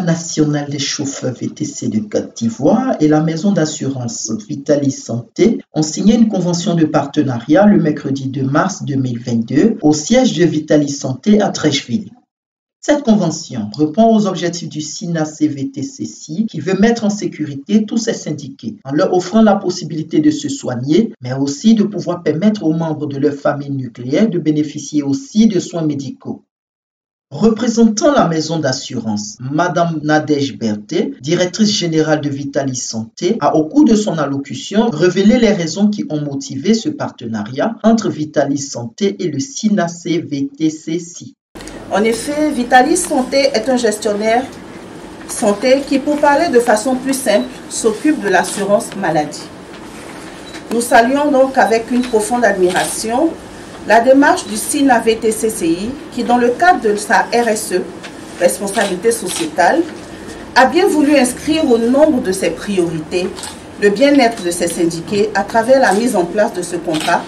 national des chauffeurs VTC de Côte d'Ivoire et la maison d'assurance Vitalis Santé ont signé une convention de partenariat le mercredi 2 mars 2022 au siège de Vitalis Santé à Treichville. Cette convention répond aux objectifs du SINA-CVTC qui veut mettre en sécurité tous ses syndiqués en leur offrant la possibilité de se soigner, mais aussi de pouvoir permettre aux membres de leur famille nucléaire de bénéficier aussi de soins médicaux. Représentant la maison d'assurance, Madame Nadège Berthet, directrice générale de Vitalis Santé, a au cours de son allocution révélé les raisons qui ont motivé ce partenariat entre Vitalis Santé et le SINA-CVTC. En effet, Vitalis Santé est un gestionnaire santé qui, pour parler de façon plus simple, s'occupe de l'assurance maladie. Nous saluons donc avec une profonde admiration la démarche du SINA-VTCCI qui, dans le cadre de sa RSE, responsabilité sociétale, a bien voulu inscrire au nombre de ses priorités le bien-être de ses syndiqués à travers la mise en place de ce contrat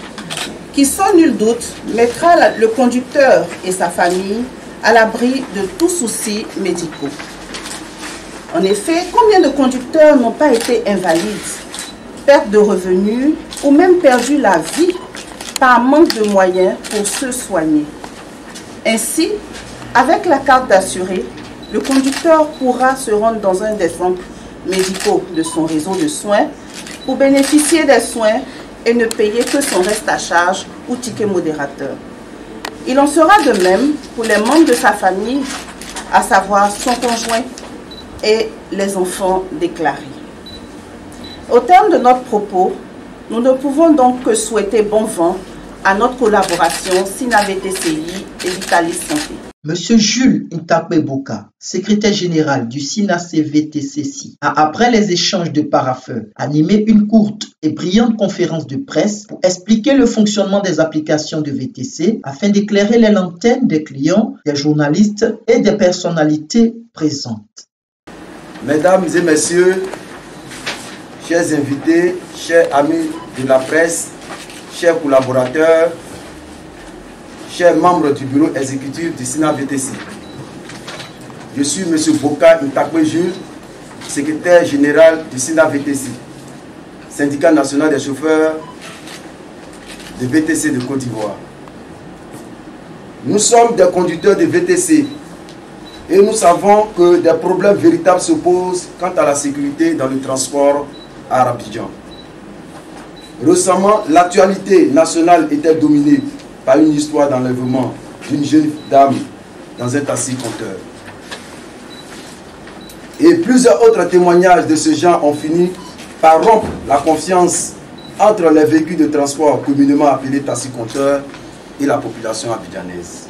qui, sans nul doute, mettra le conducteur et sa famille à l'abri de tout souci médicaux. En effet, combien de conducteurs n'ont pas été invalides, perte de revenus ou même perdu la vie par manque de moyens pour se soigner. Ainsi, avec la carte d'assuré, le conducteur pourra se rendre dans un des centres médicaux de son réseau de soins pour bénéficier des soins et ne payer que son reste à charge ou ticket modérateur. Il en sera de même pour les membres de sa famille, à savoir son conjoint et les enfants déclarés. Au terme de notre propos, nous ne pouvons donc que souhaiter bon vent à notre collaboration SINA-VTCI et Vitalis Santé. Monsieur Jules Ntakwe-Boka, secrétaire général du SINA-CVTC, a, après les échanges de parapheurs, animé une courte et brillante conférence de presse pour expliquer le fonctionnement des applications de VTC afin d'éclairer les lanternes des clients, des journalistes et des personnalités présentes. Mesdames et messieurs, chers invités, chers amis de la presse, chers collaborateurs, chers membres du bureau exécutif du SINA-VTC. Je suis M. Boka Ntakwe-Jules, secrétaire général du SINA-VTC, syndicat national des chauffeurs de VTC de Côte d'Ivoire. Nous sommes des conducteurs de VTC et nous savons que des problèmes véritables se posent quant à la sécurité dans le transport à Abidjan. Récemment, l'actualité nationale était dominée par une histoire d'enlèvement d'une jeune dame dans un taxi-compteur. Et plusieurs autres témoignages de ce genre ont fini par rompre la confiance entre les véhicules de transport communément appelés taxi-compteurs et la population abidjanaise.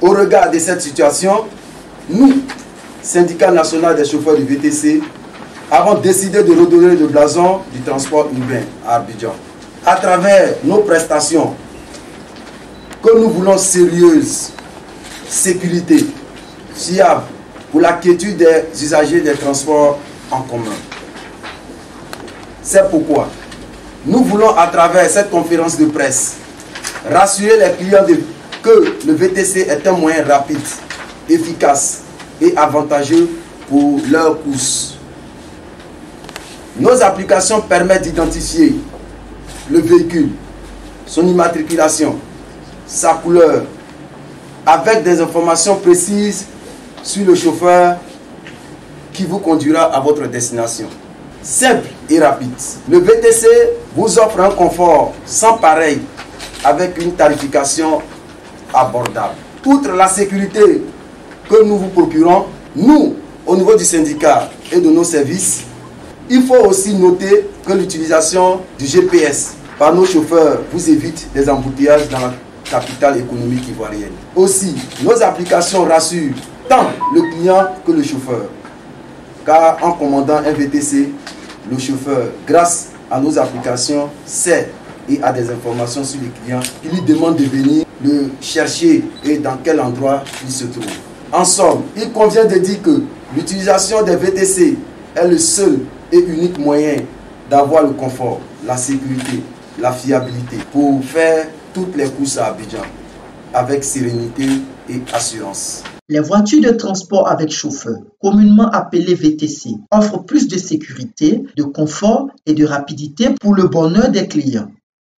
Au regard de cette situation, nous, syndicat national des chauffeurs du VTC, avons décidé de redonner le blason du transport urbain à Abidjan à travers nos prestations que nous voulons sérieuses, sécurité, fiable pour la quiétude des usagers des transports en commun. C'est pourquoi nous voulons à travers cette conférence de presse rassurer les clients que le VTC est un moyen rapide, efficace et avantageux pour leur course. Nos applications permettent d'identifier le véhicule, son immatriculation, sa couleur, avec des informations précises sur le chauffeur qui vous conduira à votre destination. Simple et rapide. Le VTC vous offre un confort sans pareil avec une tarification abordable. Outre la sécurité que nous vous procurons, nous, au niveau du syndicat et de nos services, il faut aussi noter que l'utilisation du GPS par nos chauffeurs vous évite des embouteillages dans la capitale économique ivoirienne. Aussi, nos applications rassurent tant le client que le chauffeur. Car en commandant un VTC, le chauffeur, grâce à nos applications, sait et a des informations sur les clients qui lui demandent de venir le chercher et dans quel endroit il se trouve. En somme, il convient de dire que l'utilisation des VTC est le seul et unique moyen d'avoir le confort, la sécurité, la fiabilité pour faire toutes les courses à Abidjan avec sérénité et assurance. Les voitures de transport avec chauffeur, communément appelées VTC, offrent plus de sécurité, de confort et de rapidité pour le bonheur des clients.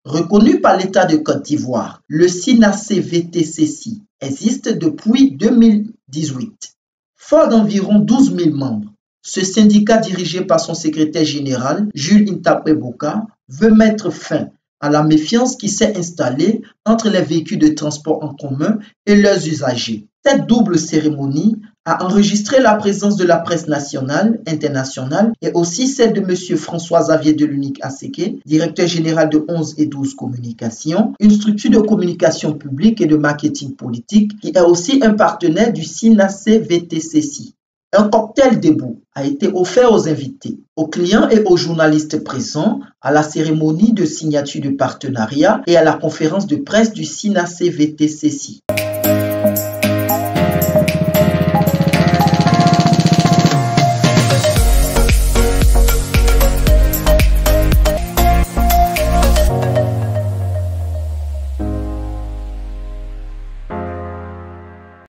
Reconnu par l'État de Côte d'Ivoire, le SINAC VTCC existe depuis 2018. Fort d'environ 12 000 membres, ce syndicat dirigé par son secrétaire général, Jules Intapwe-Boka, veut mettre fin à la méfiance qui s'est installée entre les véhicules de transport en commun et leurs usagers. Cette double cérémonie a enregistré la présence de la presse nationale, internationale et aussi celle de M. François-Xavier Delunique Aseke, directeur général de 11 et 12 Communications, une structure de communication publique et de marketing politique qui est aussi un partenaire du SINAC VTCC. Un cocktail debout a été offert aux invités, aux clients et aux journalistes présents à la cérémonie de signature de partenariat et à la conférence de presse du SINAC VTCC.